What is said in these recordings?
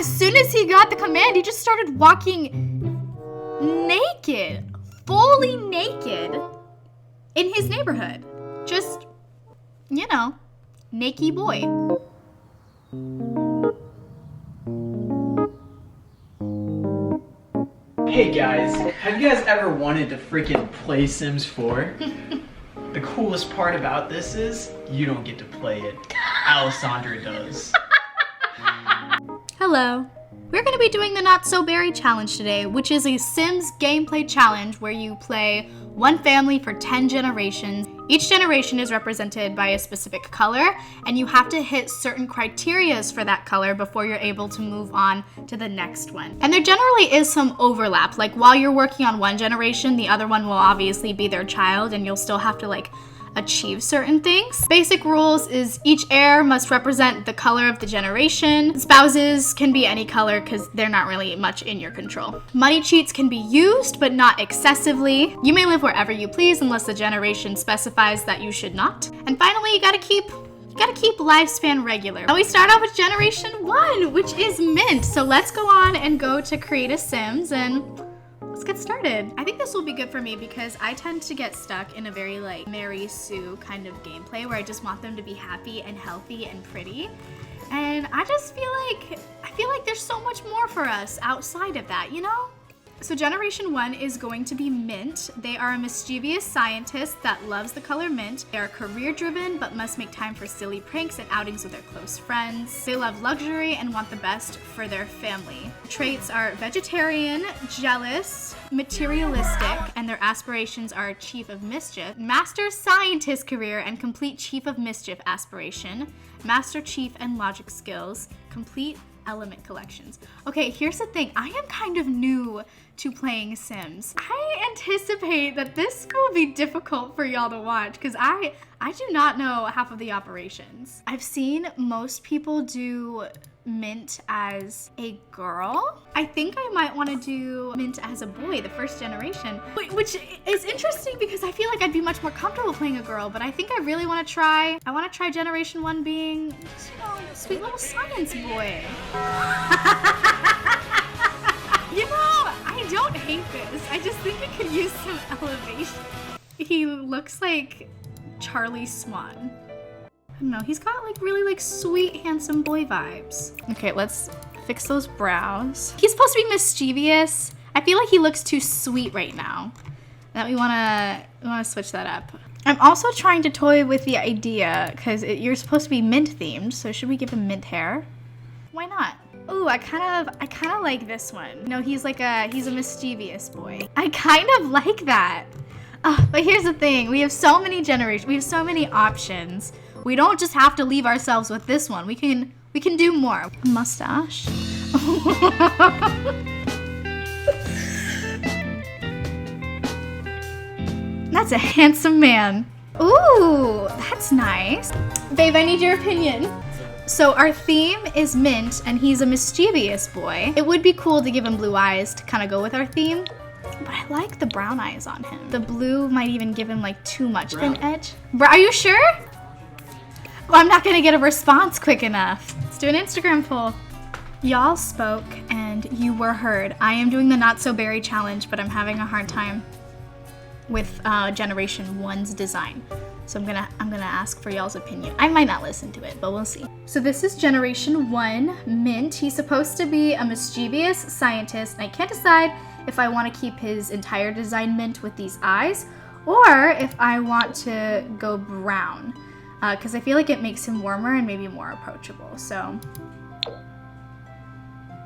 as soon as he got the command, he just started walking naked, fully naked in his neighborhood. Just, you know, naked boy. Hey guys, have you guys ever wanted to freaking play Sims 4? The coolest part about this is you don't get to play it. Alessandra does. Hello. We're going to be doing the Not So Berry Challenge today, which is a Sims gameplay challenge where you play one family for 10 generations. Each generation is represented by a specific color, and you have to hit certain criterias for that color before you're able to move on to the next one. And there generally is some overlap. Like while you're working on one generation, the other one will obviously be their child, and you'll still have to achieve certain things. Basic rules is each heir must represent the color of the generation. Spouses can be any color because they're not really much in your control. Money cheats can be used, but not excessively. You may live wherever you please unless the generation specifies that you should not. And finally, you gotta keep lifespan regular. Now we start off with generation 1, which is Mint. So let's go on and go to create a Sims and let's get started. I think this will be good for me because I tend to get stuck in a very Mary Sue kind of gameplay where I just want them to be happy and healthy and pretty. And I just feel like there's so much more for us outside of that, you know? So generation 1 is going to be Mint. They are a mischievous scientist that loves the color mint. They are career driven but must make time for silly pranks and outings with their close friends. They love luxury and want the best for their family. Traits are vegetarian, jealous, materialistic, and their aspirations are Chief of Mischief, Master Scientist career and complete Chief of Mischief aspiration, Master Chief and logic skills, complete element collections. Okay, here's the thing. I am kind of new to playing Sims. I anticipate that this will be difficult for y'all to watch because I do not know half of the operations. I've seen most people do Mint as a girl. I think I might want to do Mint as a boy, the first generation, which is interesting because I feel like I'd be much more comfortable playing a girl, but I think I really want to try, generation 1 being, you know, a sweet little science boy. You know, I don't hate this. I just think it could use some elevation. He looks like Charlie Swan. I don't know, he's got really sweet, handsome boy vibes. Okay, let's fix those brows. He's supposed to be mischievous. I feel like he looks too sweet right now. That we wanna switch that up. I'm also trying to toy with the idea because you're supposed to be mint themed. So should we give him mint hair? Why not? Ooh, I kind of like this one. No, he's a mischievous boy. I kind of like that. But here's the thing. We have so many generations. We have so many options. We don't just have to leave ourselves with this one. We can do more. Mustache. That's a handsome man. Ooh, that's nice. Babe, I need your opinion. So our theme is Mint, and he's a mischievous boy. It would be cool to give him blue eyes to kind of go with our theme, but I like the brown eyes on him. The blue might even give him too much of an edge. Are you sure? Well, I'm not gonna get a response quick enough. Let's do an Instagram poll. Y'all spoke and you were heard. I am doing the Not So Berry Challenge, but I'm having a hard time with generation 1's design. So I'm gonna ask for y'all's opinion. I might not listen to it, but we'll see. So this is generation 1, Mint. He's supposed to be a mischievous scientist, and I can't decide if I want to keep his entire design mint with these eyes, or if I want to go brown, because I feel like it makes him warmer and maybe more approachable. So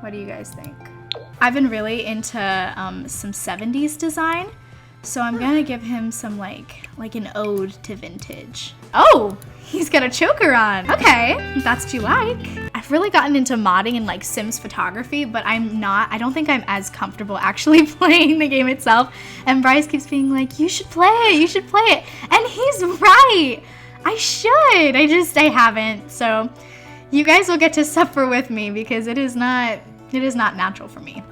what do you guys think? I've been really into some 70s design. So I'm gonna give him some like an ode to vintage. Oh, he's got a choker on. Okay, that's what you like. I've really gotten into modding and Sims photography, but I don't think I'm as comfortable actually playing the game itself. And Bryce keeps being like, you should play it. And he's right, I should. I haven't. So you guys will get to suffer with me because it is not natural for me.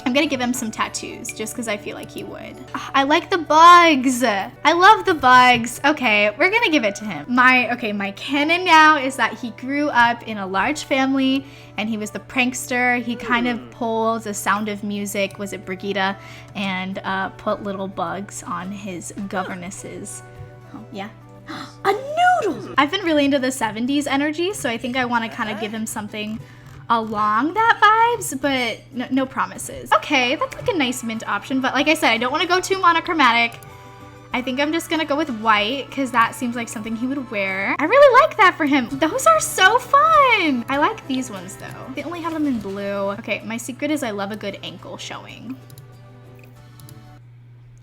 I'm gonna give him some tattoos just because I feel like he would. I like the bugs. I love the bugs. Okay, we're gonna give it to him. My canon now is that he grew up in a large family and he was the prankster. He kind of pulled The Sound of Music, was it Brigida, and put little bugs on his governesses. Oh, yeah. A noodle! I've been really into the 70s energy, so I think I want to kind of give him something along that vibes, but no promises. Okay, that's like a nice mint option, but like I said, I don't want to go too monochromatic. I think I'm just gonna go with white because that seems like something he would wear. I really like that for him. Those are so fun. I like these ones though. They only have them in blue. Okay, my secret is I love a good ankle showing.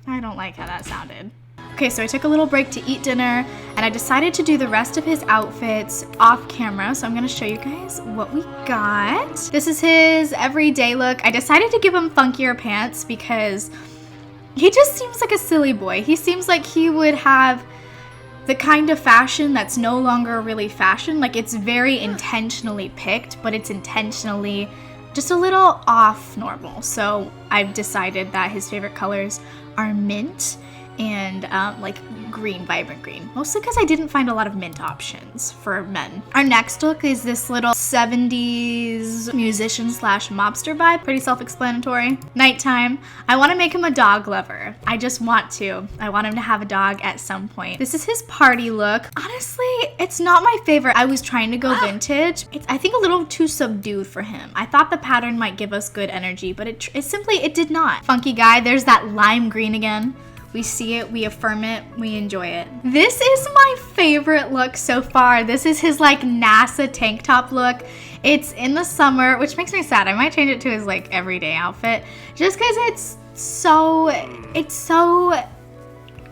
I don't like how that sounded. Okay, so I took a little break to eat dinner and I decided to do the rest of his outfits off camera. So I'm gonna show you guys what we got. This is his everyday look. I decided to give him funkier pants because he just seems like a silly boy. He seems like he would have the kind of fashion that's no longer really fashion. Like it's very intentionally picked, but it's intentionally just a little off normal. So I've decided that his favorite colors are mint and like green, vibrant green. Mostly because I didn't find a lot of mint options for men. Our next look is this little 70s musician slash mobster vibe. Pretty self-explanatory. Nighttime. I want to make him a dog lover. I just want to. I want him to have a dog at some point. This is his party look. Honestly, it's not my favorite. I was trying to go vintage. It's, I think, a little too subdued for him. I thought the pattern might give us good energy, but it did not. Funky guy. There's that lime green again. We see it, we affirm it, we enjoy it. This is my favorite look so far. This is his like NASA tank top look. It's in the summer, which makes me sad. I might change it to his like everyday outfit just because it's so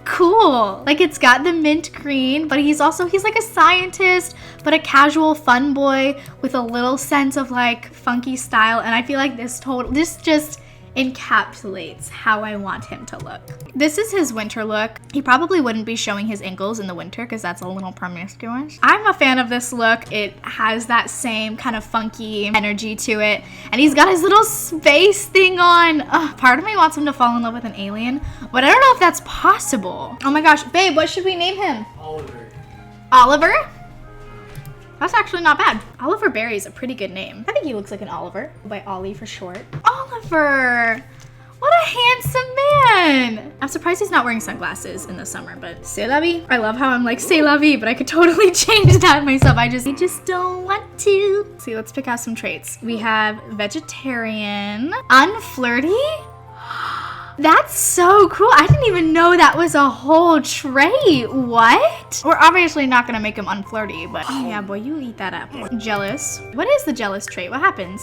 cool. Like it's got the mint green, but he's like a scientist, but a casual fun boy with a little sense of like funky style. And I feel like this just encapsulates how I want him to look. This is his winter look. He probably wouldn't be showing his ankles in the winter because that's a little promiscuous. I'm a fan of this look. It has that same kind of funky energy to it. And he's got his little space thing on. Ugh, part of me wants him to fall in love with an alien, but I don't know if that's possible. Oh my gosh, babe, what should we name him? Oliver. Oliver? That's actually not bad. Oliver Berry is a pretty good name. I think he looks like an Oliver, by Ollie for short. Oliver! What a handsome man! I'm surprised he's not wearing sunglasses in the summer, but c'est la vie. I love how I'm like, c'est la vie, but I could totally change that myself. I just don't want to. See, let's pick out some traits. We have vegetarian, unflirty. That's so cool. I didn't even know that was a whole trait. What? We're obviously not gonna make him unflirty, but yeah, boy, you eat that apple. Jealous. What is the jealous trait? What happens?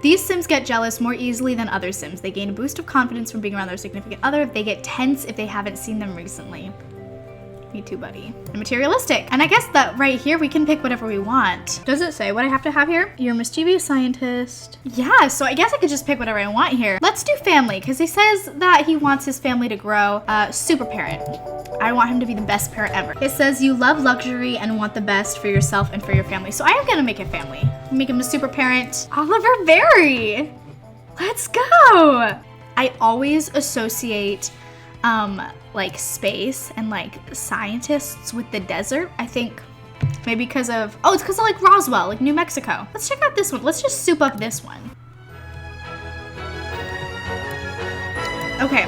These Sims get jealous more easily than other Sims. They gain a boost of confidence from being around their significant other. They get tense if they haven't seen them recently. Me too, buddy. And materialistic. And I guess that right here, we can pick whatever we want. Does it say what I have to have here? You're a mischievous scientist. Yeah, so I guess I could just pick whatever I want here. Let's do family, because he says that he wants his family to grow. Super parent. I want him to be the best parent ever. It says you love luxury and want the best for yourself and for your family. So I am gonna make it family. Make him a super parent. Oliver Berry. Let's go. I always associate like space and like scientists with the desert. I think maybe because of, oh, it's because of like Roswell, like New Mexico. Let's check out this one. Let's just soup up this one. Okay,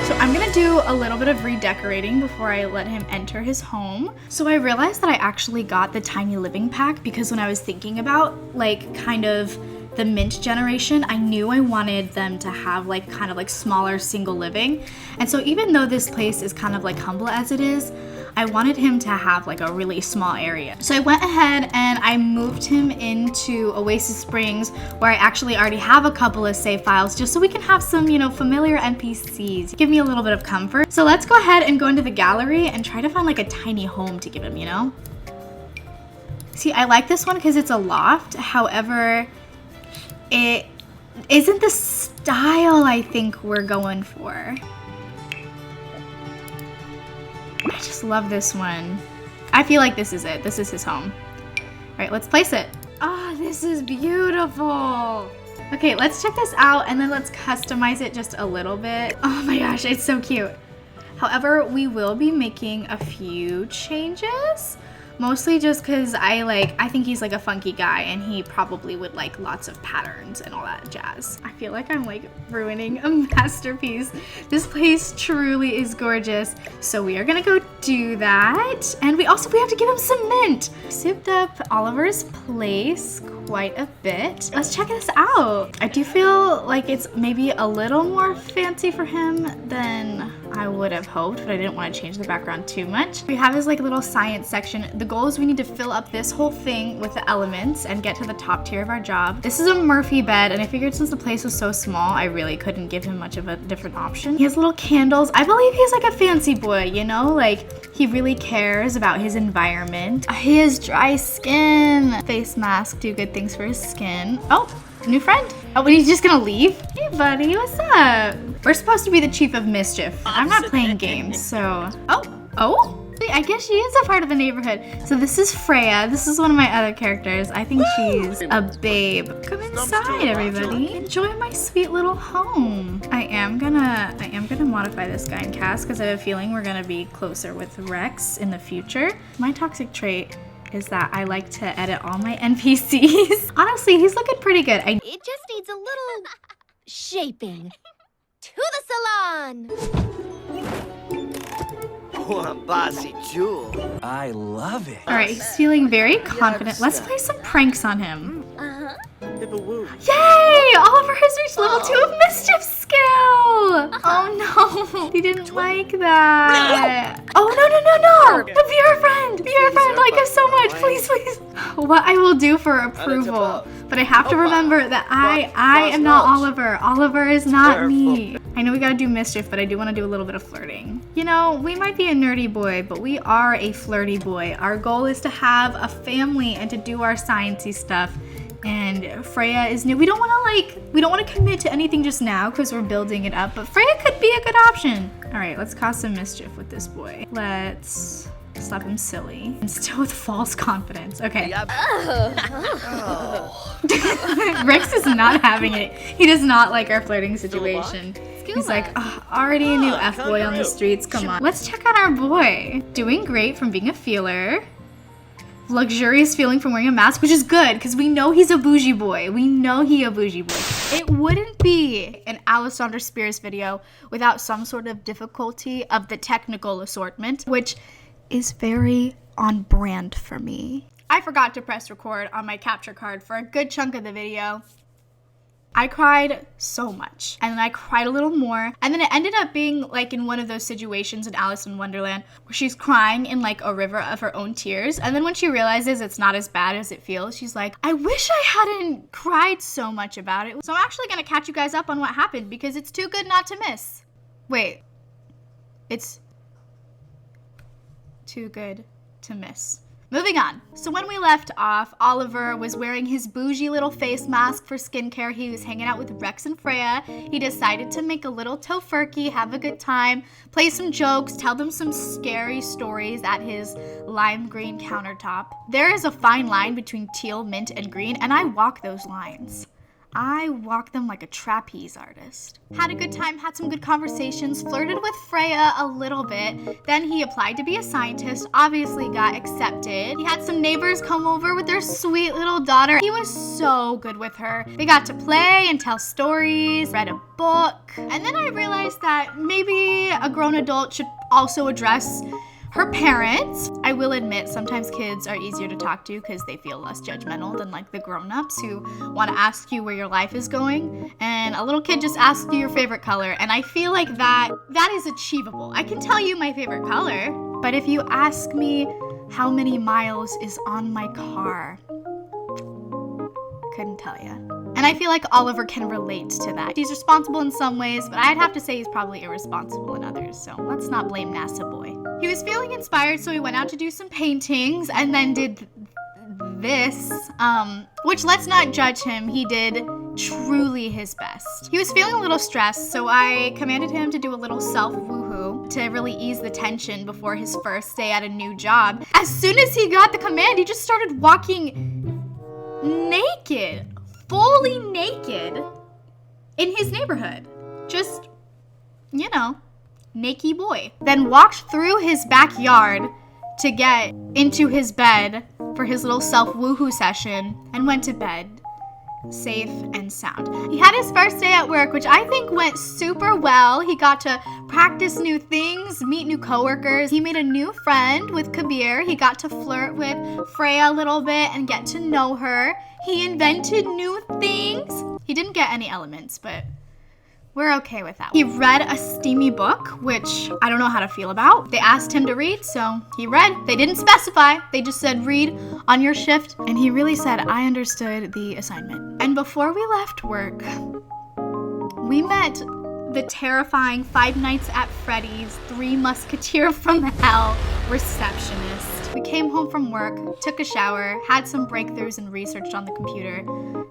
so I'm gonna do a little bit of redecorating before I let him enter his home. So I realized that I actually got the tiny living pack because when I was thinking about like kind of the mint generation, I knew I wanted them to have like kind of like smaller single living. And so even though this place is kind of like humble as it is, I wanted him to have like a really small area. So I went ahead and I moved him into Oasis Springs, where I actually already have a couple of save files just so we can have some, you know, familiar NPCs. Give me a little bit of comfort. So let's go ahead and go into the gallery and try to find like a tiny home to give him, you know? See, I like this one because it's a loft. However, it isn't the style I think we're going for. I just love this one. I feel like this is it. This is his home. All right, let's place it. Oh, this is beautiful. Look Okay, let's check this out and then let's customize it just a little bit. Oh my gosh, it's so cute. However, we will be making a few changes. Mostly just because I think he's like a funky guy and he probably would like lots of patterns and all that jazz. I feel like I'm like ruining a masterpiece. This place truly is gorgeous. So we are gonna go do that. And we have to give him some mint. Souped up Oliver's place quite a bit. Let's check this out. I do feel like it's maybe a little more fancy for him than I would have hoped, but I didn't want to change the background too much. We have his like little science section. The goal is we need to fill up this whole thing with the elements and get to the top tier of our job. This is a Murphy bed, and I figured since the place was so small, I really couldn't give him much of a different option. He has little candles. I believe he's like a fancy boy, you know? Like, he really cares about his environment. He has dry skin. Face mask do good things for his skin. Oh, new friend. Oh, but he's just gonna leave? Hey buddy, what's up? We're supposed to be the chief of mischief. I'm not playing games, so. Oh? I guess she is a part of the neighborhood. So this is Freya. This is one of my other characters. I think she's a babe. Come inside, everybody. Enjoy my sweet little home. I am gonna modify this guy in cast because I have a feeling we're gonna be closer with Rex in the future. My toxic trait is that I like to edit all my NPCs. Honestly, he's looking pretty good. It just needs a little shaping. To the salon! Oh, bossy jewel. I love it. All right, he's feeling very confident. Let's play some pranks on him. Uh-huh. Yay! Oliver has reached level 2 of mischief skill! Oh no, he didn't like that. Oh no! Be our friend! Be our friend! Like us so much, please. What I will do for approval, but I have to remember that I am not Oliver. Oliver is not me. I know we gotta do mischief, but I do want to do a little bit of flirting. You know, we might be a nerdy boy, but we are a flirty boy. Our goal is to have a family and to do our sciencey stuff. And Freya is new. We don't want to commit to anything just now because we're building it up, but Freya could be a good option. All right, let's cause some mischief with this boy. Let's slap him silly. And still with false confidence. Okay. Rex is not having it. He does not like our flirting situation. He's like, oh, already a new F-boy on the streets. Come on. Let's check out our boy. Doing great from being a feeler. Luxurious feeling from wearing a mask, which is good because we know he's a bougie boy. It wouldn't be an Alessandra Spears video without some sort of difficulty of the technical assortment, which is very on brand for me. I forgot to press record on my capture card for a good chunk of the video. I cried so much, and then I cried a little more, and then it ended up being like in one of those situations in Alice in Wonderland where she's crying in like a river of her own tears, and then when she realizes it's not as bad as it feels, she's like, I wish I hadn't cried so much about it. So I'm actually gonna catch you guys up on what happened because it's too good not to miss. Wait, it's too good to miss. Moving on. So when we left off, Oliver was wearing his bougie little face mask for skincare. He was hanging out with Rex and Freya. He decided to make a little tofurkey, have a good time, play some jokes, tell them some scary stories at his lime green countertop. There is a fine line between teal, mint, and green, and I walk those lines. I walk them like a trapeze artist. Had a good time, had some good conversations, flirted with Freya a little bit. Then he applied to be a scientist, obviously got accepted. He had some neighbors come over with their sweet little daughter. He was so good with her. They got to play and tell stories, read a book. And then I realized that maybe a grown adult should also address her parents. I will admit, sometimes kids are easier to talk to because they feel less judgmental than like the grown-ups who want to ask you where your life is going. And a little kid just asks you your favorite color. And I feel like that is achievable. I can tell you my favorite color, but if you ask me how many miles is on my car, couldn't tell you. And I feel like Oliver can relate to that. He's responsible in some ways, but I'd have to say he's probably irresponsible in others, so let's not blame NASA boy. He was feeling inspired, so he went out to do some paintings and then did this, which let's not judge him. He did truly his best. He was feeling a little stressed, so I commanded him to do a little self-woohoo to really ease the tension before his first day at a new job. As soon as he got the command, he just started walking naked, fully naked in his neighborhood. Just, you know, naked boy. Then walked through his backyard to get into his bed for his little self-woohoo session and went to bed safe and sound. He had his first day at work, which I think went super well. He got to practice new things, meet new coworkers. He made a new friend with Kabir. He got to flirt with Freya a little bit and get to know her. He invented new things. He didn't get any elements, but we're okay with that. He read a steamy book, which I don't know how to feel about. They asked him to read, so he read. They didn't specify. They just said, read on your shift. And he really said, I understood the assignment. And before we left work, we met the terrifying Five Nights at Freddy's, Three Musketeer from Hell receptionist. We came home from work, took a shower, had some breakthroughs and researched on the computer,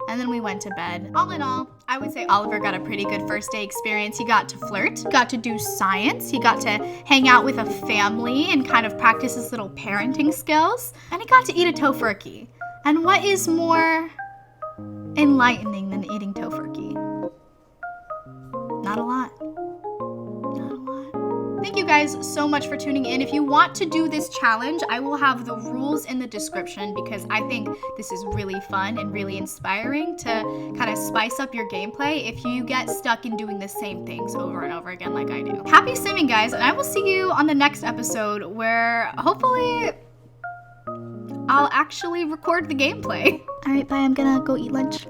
and then we went to bed. All in all, I would say Oliver got a pretty good first day experience. He got to flirt, got to do science, he got to hang out with a family and kind of practice his little parenting skills, and he got to eat a tofurkey. And what is more enlightening than eating tofurkey? Not a lot. Not a lot. Thank you guys so much for tuning in. If you want to do this challenge, I will have the rules in the description because I think this is really fun and really inspiring to kind of spice up your gameplay if you get stuck in doing the same things over and over again like I do. Happy simming, guys, and I will see you on the next episode where hopefully I'll actually record the gameplay. All right, bye. I'm gonna go eat lunch.